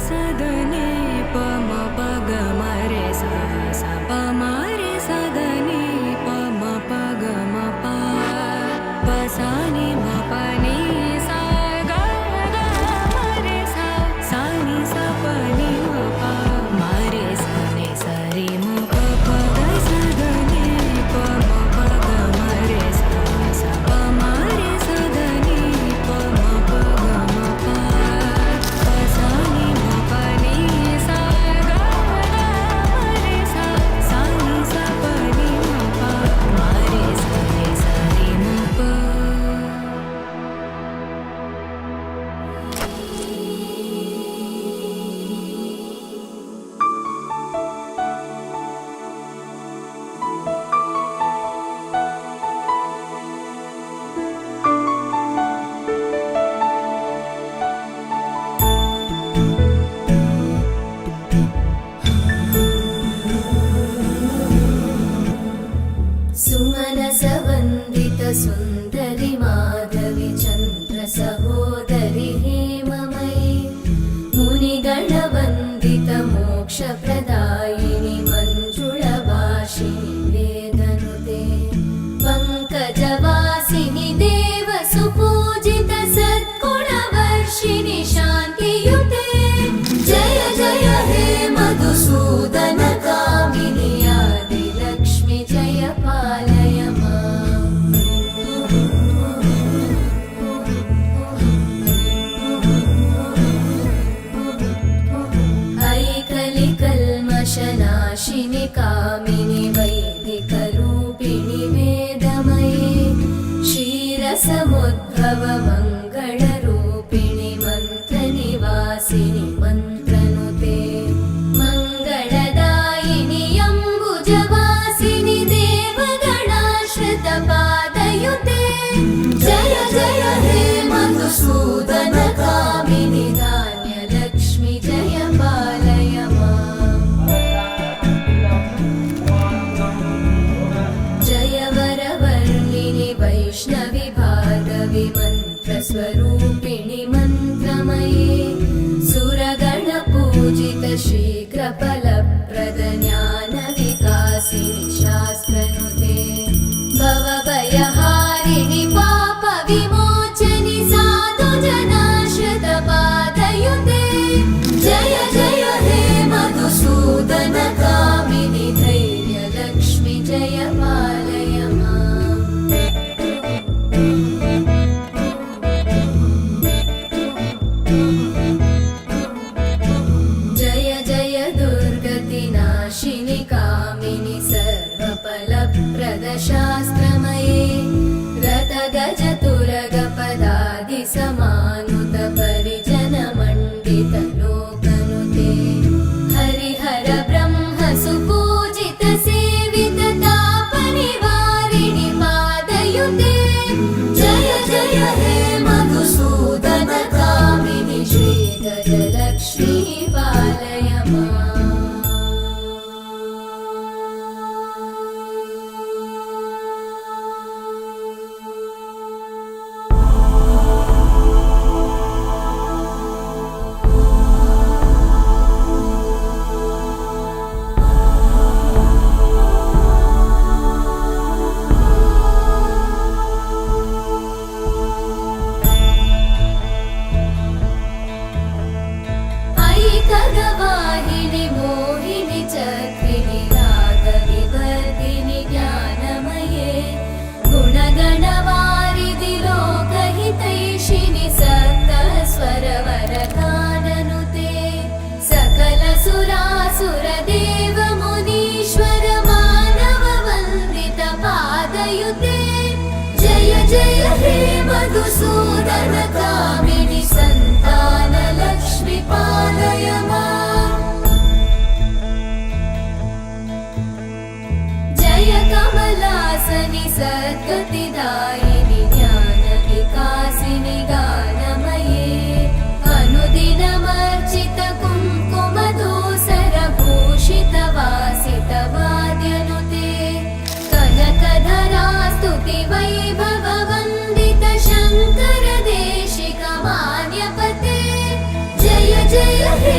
सदनी प म प ग म रे सा सा प म रे सदनी प म प ग म प प सा नि म प नि सा ग ग म रे सा सा नि सा प नि म प म रे सा नि सा रि म प प ग सदनी प म प ग म रे सा सा प म रे सदनी प म प ग म प प सा नि म प नि सा ग ग म रे सा सा नि सा प नि म प म रे सा नि सा रि म प सुमनसवन्दित सुन्दरि माधवि चन्द्र सहोदरि हेममयि मुनिगणवन्दित मोक्षप्रदायिनि मञ्जुळभाषिणि वेदनुते पङ्कजवासिनि देवसुपूजित सद्गुणवर्षिणि शान्तियुते जय जय हे मधुसूदन कामिनि आदिलक्ष्मि जय पालय माम् ऐकलिकल्मषनाशिनि कामिनि वैदिकरूपिणि वेदमये क्षीरसमुद्भव मङ्गलरूपिणि मन्त्रनिवासिनि मन्त्रनुते मङ्गलदायिनि अम्बुजवासिनि देवगणाश्रितपादयुते जय जय हे मधुसूदन कामिनि धान्यलक्ष्मि जय पालय माम् जय वरवर्णिनि वैष्णवि भार्गवि मन्त्रस्वरूपिणि मन्त्रमये सुरगणपूजित शीघ्रफलप्रद ज्ञानविकासिनि शास्त्रनुते भवभयहारिणि पापविमोचनि साधुजनाश्रितपादयुते जय जय हे मधुसूदन कामिनि धैर्यलक्ष्मि जय पालय माम् जय जय दुर्गतिनाशिनि कामिनि सर्वफलप्रदशास्त्रमये रथगजतुरगपदादिसमानुत परिजनमण्डित लोकनुते हरिहर ब्रह्म सुपूजित सेवित तापनिवारिणि पादयुते जय जय हे मधुसूदन कामिनि श्रीगजलक्ष्मी पालय माम् ऐकगवाहिनि मोहिनि चक्रिणि रागविवर्धिनि ज्ञानमये गुणगणवारिधि लोकहितैषिणि सप्तस्वरवरदाननुते सकलसुरासुरदेव मुनीश्वर मानववन्दित पादयुते जय जय हे मधुसूदन कामिनि सन्तानलक्ष्मि पालय माम् जय कमलासनि सद्गतिदायिनि ज्ञानविकासिनि गानमये अनुदिनमर्चित कुङ्कुमधूसरभूषितवासित वाद्यनुते कनकधरा स्तुति वैभववन्दित शङ्कर देशिकमान्यपते जय जय हे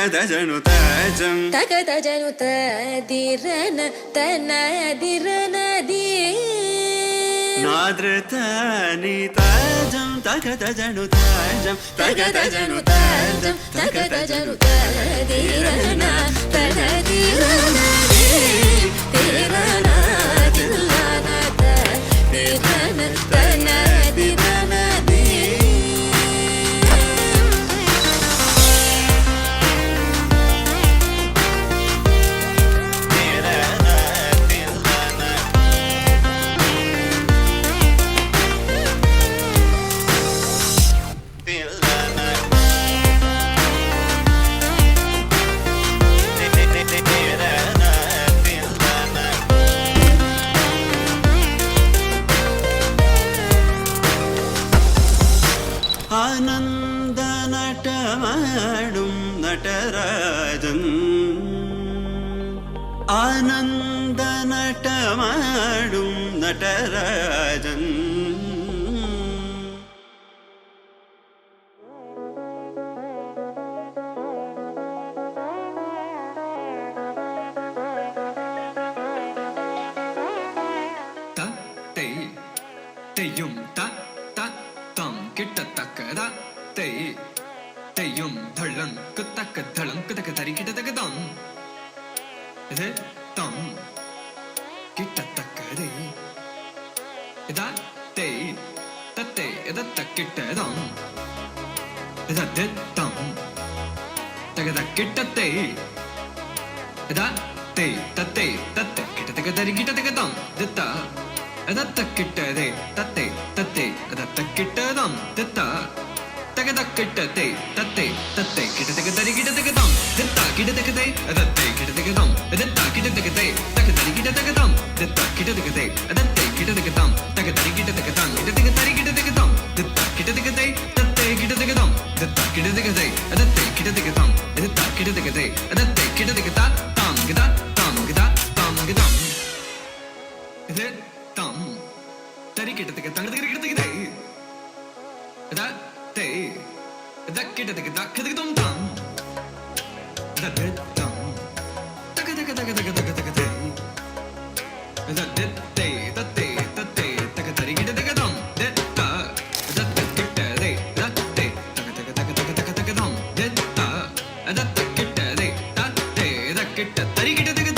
ತಕದಜನು ತಜಂ ತಕದಜನು ತದಿರನ ತನದಿರನ ದಿ ನಾದೃತ ನಿ ತಜಂ ತಕದಜನು ತಜಂ ತಕದಜನು ತಜಂ ತಕದಜನು ತದಿರನ ತನದಿರನ ದಿ ತಿರನ ದಿಲ್ಲನ ತದಿರನ ತನದಿರನ ದಿ ಆನಂದ ನಟ ಮಾಡುಂ ನಟರಾಜನ್ ಆನಂದ ನಟ ಮಾಡುಂ ನಟರಾಜನ್ തെയ്യും തം കിട്ടത്തക്കത തെയ്യും ധളം കുത്തക്ക തരി കിട്ടത്തക്കതം ഇത് തം കിട്ടത്തക്കതേ ഇതാ തത്തേ ഇതത്ത കിട്ടതം ഇതത് തം തകത കിട്ടത്തേ ഇതാ തത്തേ കിട്ടത്തക്ക തരി കിട്ടത്തക്കതം ദിത്ത ಅದತ್ತ ಕಿಟ್ಟದೆ ತತ್ತೆ ಅದತ್ತ ಕಿಟ್ಟದಂ ದಿತ್ತ ತಗದ ಕಿಟ್ಟತೆ ತತ್ತೆ ಕಿಟತಗ ತರಿ ಕಿಟತಗದಂ ದಿತ್ತ ಕಿಟತಗದೆ ಅದತ್ತೆ ಕಿಟತಗದಂ ಅದತ್ತ ಕಿಟತಗದೆ ತಗದರಿ ಕಿಟತಗದಂ ದಿತ್ತ ಕಿಟತಗದೆ ಅದತ್ತೆ ಕಿಟತಗದಂ ತಗದರಿ ಕಿಟತಗದಂ ಕಿಟತಗ ತರಿ ಕಿಟತಗದಂ ದಿತ್ತ ಕಿಟತಗದೆ ತತ್ತೆ ಕಿಟತಗದಂ ದಿತ್ತ ಕಿಟತಗದೆ ಅದತ್ತೆ ಕಿಟತಗದಂ ದಿತ್ತ ಕಿಟತಗದೆ ಅದತ್ತೆ ಕಿಟತಗದ ತಾಂ ಗದ ಗದಂ ಇದು tam tari kittake tangadaga kittake da te da kittake da kittake tam tam da de tam taka taka taka taka taka taka te da de te taka tari kittake tam de ta da kittake da te taka taka taka taka taka taka tam de ta da kittake da te da kittake tari kittake